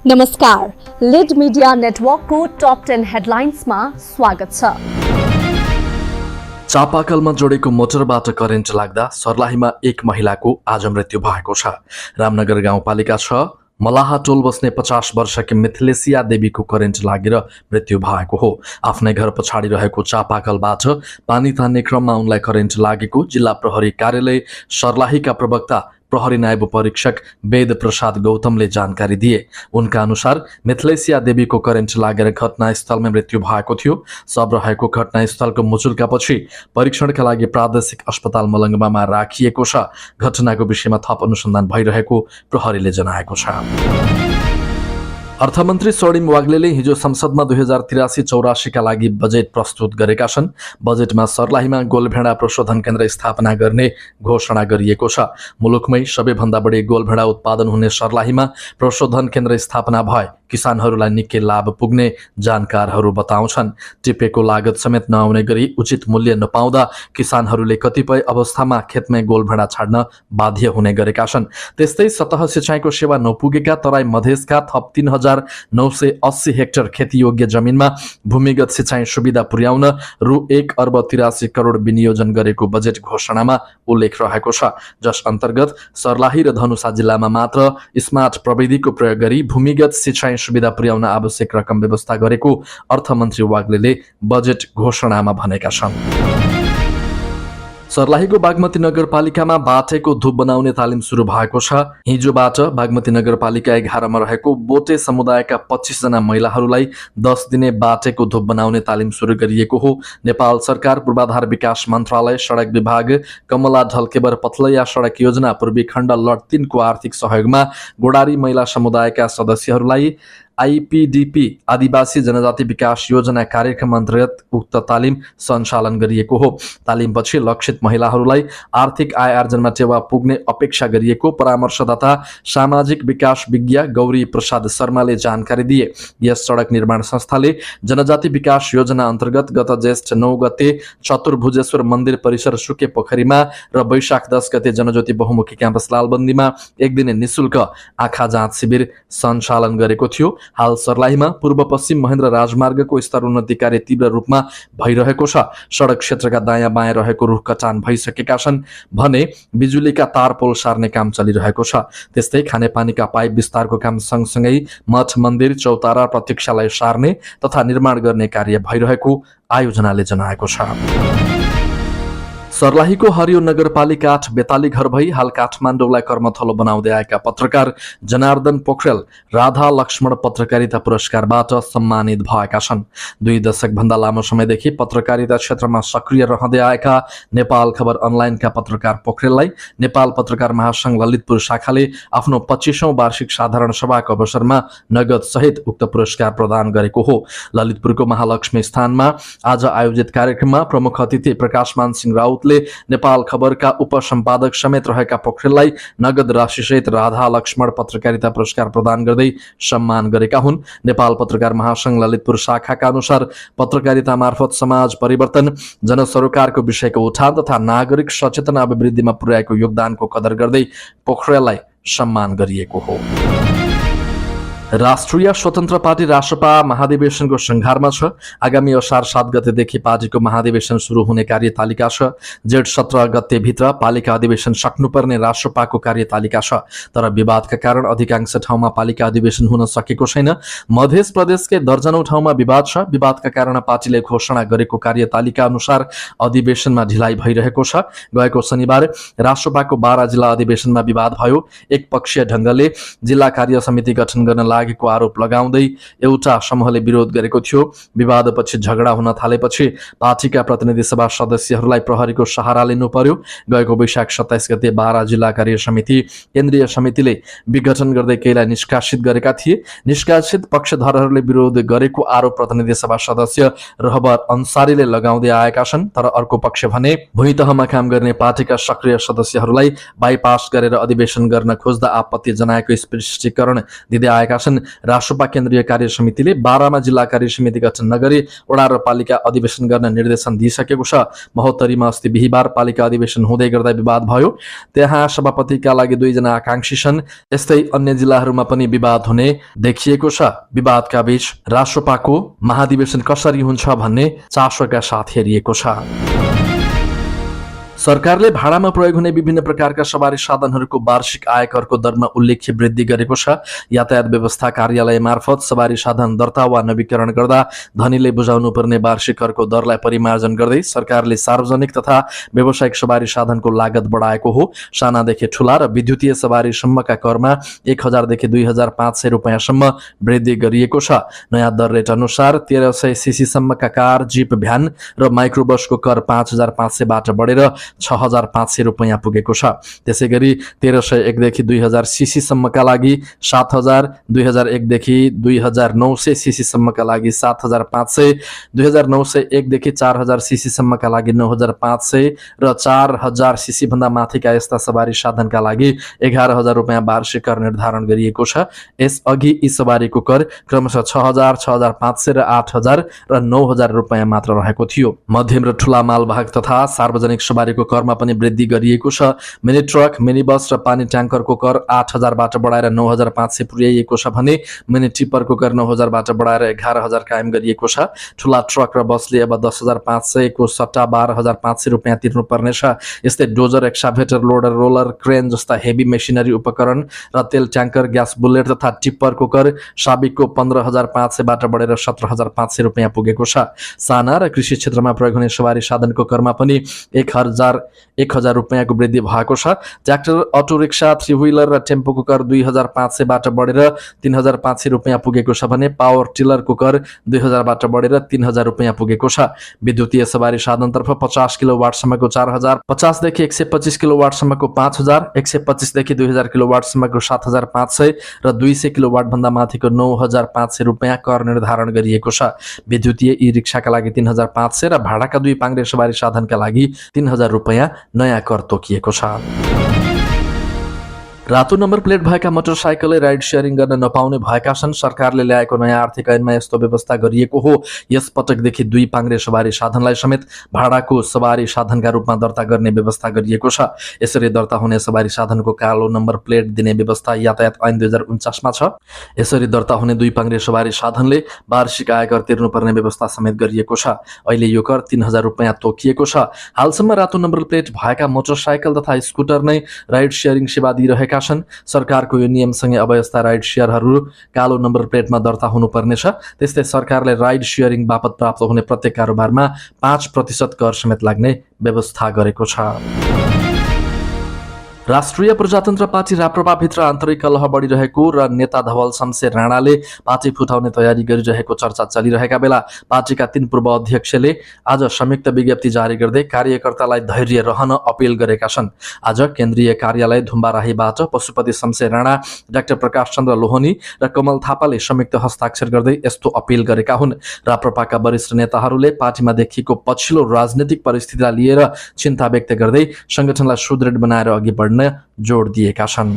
नमस्कार, lead media नेटवर्कको top 10 हेडलाइन्समा स्वागत छ। चापाकलमा जोडेको मोटरबाट करेन्ट लाग्दा सर्लाहीमा एक महिलाको आज मृत्यु भएको छ। रामनगर गाउँपालिका 6 मलाहा टोल बस्ने 50 वर्षकी मिथिलेसिया देवीको करेन्ट लागेर मृत्यु भएको हो। आफ्नै घर पछाडि रहेको चापाकलबाट पानी तान्ने क्रममा उनलाई करेन्ट लागेको जिल्ला प्रहरी कार्यालय सर्लाहीका प्रवक्ता प्रहरी नायब परीक्षक वेद प्रसाद गौतमले जानकारी दिए। उनका अनुसार मिथिलेसिया देवीको करेन्ट लागेर घटनास्थलमा मृत्यु भएको थियो। शव रहेको घटनास्थलको मुचुल्कापछि परीक्षणका लागि प्रादेशिक अस्पताल मलङ्गवामा राखिएको छ। घटनाको विषयमा थप अनुसन्धान भइरहेको प्रहरीले जनाएको छ। अर्थमन्त्री स्वर्णिम वाग्लेले हिजो संसदमा 2083-84 का लागि बजेट प्रस्तुत गरेका छन्। बजेटमा सर्लाहीमा गोलभेडा प्रशोधन केन्द्र स्थापना गर्ने घोषणा गरिएको छ। मुलुकमै सबैभन्दा बढी गोलभेडा उत्पादन हुने सर्लाहीमा प्रशोधन केन्द्र स्थापना भए किसानहरूलाई निकै लाभ पुग्ने जानकारहरू बताउँछन्। टिपेको लागत समेत नआउने गरी उचित मूल्य नपाउँदा किसानहरूले कतिपय अवस्थामा खेतमै गोलभेडा छाड्न बाध्य हुने गरेका छन्। त्यस्तै सतह सिँचाइको सेवा नपुगेका तराई मधेसका थप 3980 हेक्टर खेतीयोग्य जमिनमा भूमिगत सिँचाइ सुविधा पुर्याउन रु 1,83 करोड विनियोजन गरेको बजेट घोषणामा उल्लेख रहेको छ। जस अन्तर्गत सर्लाही र धनुषा जिल्लामा मात्र स्मार्ट प्रविधिको प्रयोग गरी भूमिगत सिँचाइ सुविधा पुर्याउन आवश्यक रकम व्यवस्था गरेको अर्थमन्त्री वाग्लेले बजेट घोषणामा भनेका छन्। सर्लाहीको बागमती नगरपालिकामा बाटेको धूप बनाउने तालिम सुरु भएको छ। हिजोबाट बागमती नगरपालिका 11 मा रहेको बोटे समुदायका 25 जना महिलाहरूलाई 10 दिने बाटेको धूप बनाउने तालिम सुरु गरिएको हो। नेपाल सरकार पूर्वाधार विकास मन्त्रालय सडक विभाग कमला ढल्केबर पथलैया सडक योजना पूर्वी खण्ड लट 3 को आर्थिक सहयोगमा गोडारी महिला समुदायका सदस्यहरूलाई आईपीडीपी आदिवासी जनजाति विकास योजना कार्यक्रम अन्तर्गत उक्त तालिम सञ्चालन गरिएको हो। तालिमपछि लक्षित महिलाहरूलाई आर्थिक आय आर्जनमा टेवा पुग्ने अपेक्षा गरिएको परामर्शदाता सामाजिक विकास विज्ञ गौरी प्रसाद शर्माले जानकारी दिए। यस सडक निर्माण संस्थाले जनजाति विकास योजना अन्तर्गत गत ज्येष्ठ 9 गते चतुर्भुजेश्वर मन्दिर परिसर सुके पोखरीमा र वैशाख 10 गते जनज्योति बहुमुखी क्याम्पस लालबन्दीमा एक दिने निशुल्क आँखा जाँच शिविर सञ्चालन गरेको थियो। हाल सर्लाहीमा पूर्व पश्चिम महेन्द्र राजमार्गको स्तर उन्नति कार्य तीव्र रूपमा भइरहेको छ। सडक क्षेत्रका दायाँ बायाँ रहेको रुख कटान भइसकेका छन् भने बिजुलीका तार पोल सार्ने काम चलिरहेको छ। त्यस्तै खानेपानीका पाइप विस्तारको काम सँगसँगै मठ मन्दिर चौतारा प्रतीक्षालय सार्ने तथा निर्माण गर्ने कार्य भइरहेको आयोजनाले जनाएको छ। सर्लाहीको हरियो नगरपालिका 8 बेताली घर भई हाल काठमाडौँलाई कर्मथलो बनाउँदै आएका पत्रकार जनार्दन पोखरेल राधा लक्ष्मण पत्रकारिता पुरस्कारबाट सम्मानित भएका छन्। 2 दशक भन्दा लामो समयदेखि पत्रकारिता क्षेत्रमा सक्रिय रहँदै आएका नेपाल खबर अनलाइनका पत्रकार पोखरेललाई नेपाल पत्रकार महासंघ ललितपुर शाखाले आफ्नो 25औं वार्षिक साधारण सभाको अवसरमा नगद सहित उक्त पुरस्कार प्रदान गरेको हो। ललितपुरको महालक्ष्मी स्थानमा आज आयोजित कार्यक्रममा प्रमुख अतिथि प्रकाशमान सिंह राउतले नेपाल खबरका उपसम्पादक समेत रहेका पोखरेललाई नगद राशिसहित राधा लक्ष्मण पत्रकारिता पुरस्कार प्रदान गर्दै सम्मान गरेका हुन्। नेपाल पत्रकार महासंघ ललितपुर शाखाका अनुसार पत्रकारिता मार्फत समाज परिवर्तन, जनसरोकारको विषयको उठान तथा नागरिक सचेतना अभिवृद्धिमा पुर्याएको योगदानको कदर गर्दै पोखरेललाई सम्मान गरिएको हो। राष्ट्रिय स्वतन्त्र पार्टी रासपा महाधिवेशनको संघारमा छ। आगामी असार 7 गतेदेखि पार्टीको महाधिवेशन सुरु हुने कार्यतालिका छ। जेठ 17 गते भित्र पालिका अधिवेशन सक्नुपर्ने रासपाको कार्यतालिका छ। तर विवादका कारण अधिकांश ठाउँमा पालिका अधिवेशन हुन सकेको छैन। मध्य प्रदेशकै दर्जनौं ठाउँमा विवाद छ। विवादका कारण पार्टीले घोषणा गरेको कार्यतालिका अनुसार अधिवेशनमा ढिलाइ भइरहेको छ। गएको शनिबार रासपाको 12 जिल्ला अधिवेशनमा विवाद भयो। एकपक्षीय ढंगले जिल्ला कार्य समिति गठन गर्न लागेको आरोप लगाउँदै एउटा समूहले विरोध गरेको थियो। विवादपछि झगडा हुन थालेपछि पार्टीका प्रतिनिधि सभा सदस्यहरूलाई प्रहरीको सहारा लिनु पर्यो। गएको वैशाख 27 गते 12 जिल्ला कार्य समिति केन्द्रीय समितिले विघटन गर्दै केहीलाई निष्कासित गरेका थिए। निष्कासित पक्षधरहरूले विरोध गरेको आरोप प्रतिनिधि सभा सदस्य रहबर अन्सारीले लगाउँदै आएका छन्। तर अर्को पक्ष भने भुइँतहमा काम गर्ने पार्टीका सक्रिय सदस्यहरूलाई बाइपास गरेर अधिवेशन गर्न खोज्दा आपत्ति जनाएको स्पष्टीकरण दिँदै आएका छन्। अधिवेशन राष्ट्रपा केन्द्रीय कार्य समितिले 12 मा जिल्ला कार्य समिति गठन नगरी वडा र पालिका अधिवेशन गर्न निर्देशन दिइसकेको छ। महोत्तरीमा अस्ति बिहीबार पालिका अधिवेशन हुँदै गर्दा विवाद भयो। त्यहाँ सभापतिका लागि 2 जना आकांक्षी छन्। यस्तै अन्य जिल्लाहरूमा पनि विवाद हुने देखिएको छ। विवादका बीच राष्ट्रपाको महाधिवेशन कसरी हुन्छ भन्ने चासोका साथ हेरिएको छ। सरकारले भाडामा प्रयोग हुने विभिन्न प्रकारका सवारी साधनहरूको वार्षिक आयकरको दरमा उल्लेख्य वृद्धि गरेको छ। यातायात व्यवस्था कार्यालय मार्फत सवारी साधन दर्ता वा नवीकरण गर्दा धनीले बुझाउनु पर्ने वार्षिक करको दरलाई परिमार्जन गर्दै सरकारले सार्वजनिक तथा व्यावसायिक सवारी साधनको लागत बढाएको हो। सानादेखि ठूला र विद्युतीय सवारी सम्मका करमा 1000 देखि 2500 रुपैयाँसम्म वृद्धि गरिएको छ। नयाँ दर रेट अनुसार 1300 सीसी सम्मका कार, जीप, भ्यान र माइक्रोबसको कर 5500 बाट बढेर 6500 रुपैयाँ पुगेको छ। त्यसैगरी 1301 देखि 2000 सीसी सम्मका लागि 7000, 2001 देखि 2900 सीसी सम्मका लागि 7500, 2901 देखि 4000 सीसी सम्मका लागि 9500 र 4000 सीसी भन्दा माथिका यस्ता सवारी साधनका लागि 11000 रुपैयाँ वार्षिक कर निर्धारण गरिएको छ। यसअघि यी सवारीको कर क्रमशः 6000, 6500 र 8000 र 9000 रुपैयाँ मात्र रहेको थियो। मध्यम र ठूला मालवाहक तथा सार्वजनिक सवारीको करमा पनि वृद्धि गरिएको छ। मिनी ट्रक, मिनी बस र पानी ट्याङ्करको कर 8000 बाट बढाएर 9500 पुर्याइएको छ भने मिनी टिप्परको कर 9000 बाट बढाएर 11000 कायम गरिएको छ। ठूला ट्रक र बसले अब 10500 को सट्टा 12500 रुपैयाँ तिर्नु पर्नेछ। यस्तै dozer, excavator, loader, roller, crane जस्ता हेभी मेसिनरी उपकरण र तेल ट्याङ्कर, ग्यास बुलेट तथा टिप्परको कर साबिकको 15500 बाट बढेर 17500 रुपैयाँ पुगेको छ। साना र कृषि क्षेत्रमा प्रयोग हुने सवारी साधनको करमा पनि 1000 रुपैयाँको वृद्धि भएको छ। ट्र्याक्टर, अटो रिक्सा, 3 व्हीलर र टेम्पोको कर 2500 बाट बढेर 3500 रुपैयाँ पुगेको छ भने पावर टिलरको कर 2000 बाट बढेर 3000 रुपैयाँ पुगेको छ। विद्युतीय सवारी साधनतर्फ 50 किलोवाटसम्मको 4000, 50 देखि 125 किलोवाटसम्मको 5000, 125 देखि 2000 किलोवाटसम्मको 7500 र 200 किलोवाट भन्दा माथिको 9500 रुपैयाँ कर निर्धारण गरिएको छ। विद्युतीय ई रिक्साका लागि 3500 र भाडाका 2 पाङ्ग्रे सवारी साधनका लागि 3000 रुपैयाँ नयाँ कर तोकिएको छ। रातो नम्बर प्लेट भएका मोटरसाइकलले राइड सेयरिङ गर्न नपाउने भएका छन्। सरकारले ल्याएको नयाँ आर्थिक ऐनमा यस्तो व्यवस्था गरिएको हो। यस पटकदेखि 2 पाङ्ग्रे सवारी साधनलाई समेत भाडाको सवारी साधनका रूपमा दर्ता गर्ने व्यवस्था गरिएको छ। यसरी दर्ता हुने सवारी साधनको कालो नम्बर प्लेट दिने व्यवस्था यातायात ऐन 2049 मा छ। यसरी दर्ता हुने 2 पाङ्ग्रे सवारी साधनले वार्षिक आयकर तिर्नुपर्ने व्यवस्था समेत गरिएको छ। अहिले यो कर 3000 रुपैयाँ तोकिएको छ। हालसम्म रातो नम्बर प्लेट भएका मोटरसाइकल तथा स्कुटर नै राइड सेयरिङ सेवा दिइरहेका छन्। सरकारको यो नियमसँगै अब यस्ता राइड सेयरहरू कालो नम्बर प्लेटमा दर्ता हुनुपर्नेछ। त्यस्तै सरकारले राइड सेयरिङ बापत प्राप्त हुने प्रत्येक कारोबारमा 5% कर समेत लाग्ने व्यवस्था गरेको छ। राष्ट्रिय प्रजातन्त्र पार्टी राप्रपाभित्र आन्तरिक कलह बढिरहेको र नेता धवल शमशेर राणाले पार्टी फुटाउने तयारी गरिरहेको चर्चा चलिरहेका बेला पार्टीका 3 पूर्व अध्यक्षले आज संयुक्त विज्ञप्ति जारी गर्दै कार्यकर्तालाई धैर्य रहन अपिल गरेका छन्। आज केन्द्रीय कार्यालय धुम्बाराहीबाट पशुपति शमशेर राणा, डाक्टर प्रकाश चन्द्र लोहनी र कमल थापाले संयुक्त हस्ताक्षर गर्दै यस्तो अपिल गरेका हुन्। राप्रपाका वरिष्ठ नेताहरूले पार्टीमा देखिएको पछिल्लो राजनीतिक परिस्थितिलाई लिएर चिन्ता व्यक्त गर्दै संगठनलाई सुदृढ बनाएर अघि बढ्न जोड दिएका छन्।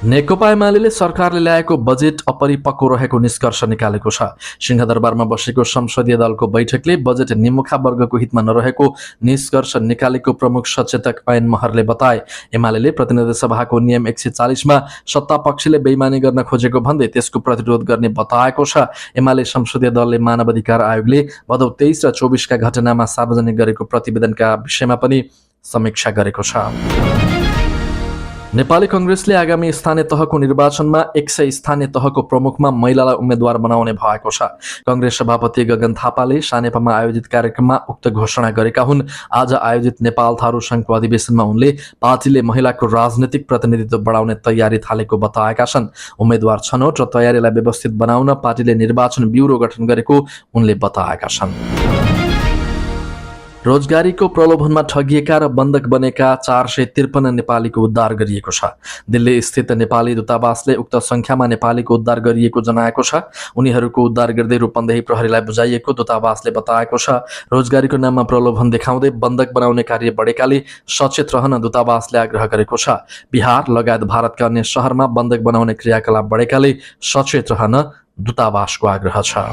नेकपा एमाले सरकारले ल्याएको बजेट अपरिपक्व रहेको निष्कर्ष निकालेको छ। सिंहदरबारमा बसेको संसदीय दलको बैठकले बजेट निमुखा वर्गको हितमा नरहेको निष्कर्ष निकालेको प्रमुख सचेतक ऐन महरले बताए। एमाले प्रतिनिधि सभाको नियम 140 मा सत्ता पक्षले बेइमानी गर्न खोजेको भन्दै त्यसको प्रतिरोध गर्ने बताएको छ। एमाले संसदीय दलले मानव अधिकार आयोगले भदौ 23 र 24 का घटनामा सार्वजनिक गरेको प्रतिवेदनका विषयमा पनि समीक्षा गरेको छ। नेपाली कांग्रेसले आगामी स्थानीय तहको निर्वाचनमा 100 स्थानीय तहको प्रमुखमा महिलालाई उम्मेदवार बनाउने भएको छ। कांग्रेस सभापति गगन थापाले सानेपामा आयोजित कार्यक्रममा उक्त घोषणा गरेका हुन्। आज आयोजित नेपाल थारू संघको अधिवेशनमा उनले पार्टीले महिलाको राजनीतिक प्रतिनिधित्व बढाउने तयारी थालेको बताएका छन्। उम्मेदवार छनौट र तयारीलाई व्यवस्थित बनाउन पार्टीले निर्वाचन ब्युरो गठन गरेको उनले बताएका छन्। रोजगारीको प्रलोभनमा ठगिएका र बन्धक बनेका 453 नेपालीको उद्धार गरिएको छ। दिल्ली स्थित नेपाली दूतावासले उक्त संख्यामा नेपालीको उद्धार गरिएको जनाएको छ। उनीहरूको उद्धार गर्दै रूपन्देही प्रहरीलाई बुझाइएको दूतावासले बताएको छ। रोजगारीको नाममा प्रलोभन देखाउँदै बन्धक बनाउने कार्य बढेकाले सचेत रहन दूतावासले आग्रह गरेको छ। बिहार लगायत भारतका अन्य शहरमा बन्धक बनाउने क्रियाकलाप बढेकाले सचेत रहन दूतावासको आग्रह छ।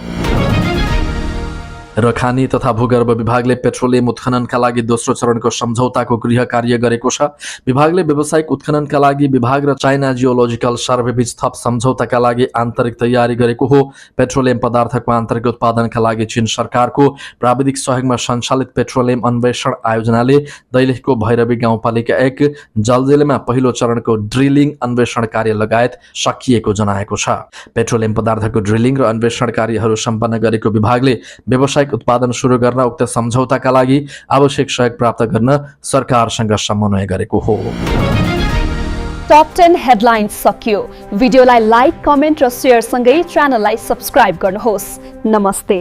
र खानी तथा भूगर्भ विभागले पेट्रोलियम उत्खननका लागि दोस्रो चरणको सम्झौताको गृह कार्य गरेको छ। विभागले व्यावसायिक उत्खननका लागि विभाग र चाइना जियोलोजिकल सर्वे बीच थप सम्झौताका लागि आन्तरिक तयारी गरेको हो। पेट्रोलियम पदार्थको आन्तरिक उत्पादनका लागि चीन सरकारको प्राविधिक सहयोगमा सञ्चालित पेट्रोलियम अन्वेषण आयोजनाले दैलेखको भैरवी गाउँपालिका 1 जलजेलमा पहिलो चरणको ड्रिलिङ अन्वेषण कार्य लगायत सकिएको जनाएको छ। पेट्रोलियम पदार्थको ड्रिलिङ र अन्वेषण कार्यहरू सम्पन्न गरेको विभागले व्यावसायिक उत्पादन सुरु गर्न उक्त सम्झौताका लागि आवश्यक सहयोग प्राप्त गर्न सरकारसँग समन्वय गरेको हो। टप 10 हेडलाइन्स सकियो। भिडियोलाई लाइक, कमेन्ट र शेयर सँगै च्यानललाई सब्स्क्राइब गर्नुहोस्। नमस्ते।